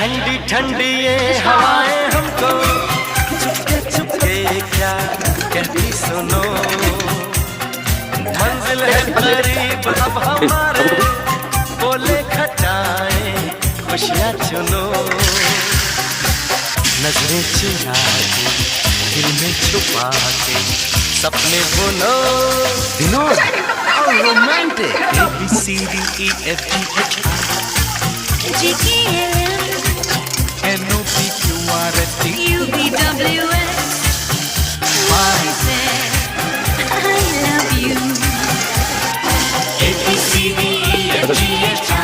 ठंडी ठंडी ये हवाएं हमको चुपके चुपके क्या कहती सुनो, मंजिल है करीब अब हमारे, बोले खटाए खुशियाँ चुनो, नजरें चुरा के दिल में छुपा के सपने बुनो, Vinod romantic ABCDEFGHIJKLMNOPQRST UVWX. I said I love you. ABCDEFGHIJKLMNOPQRST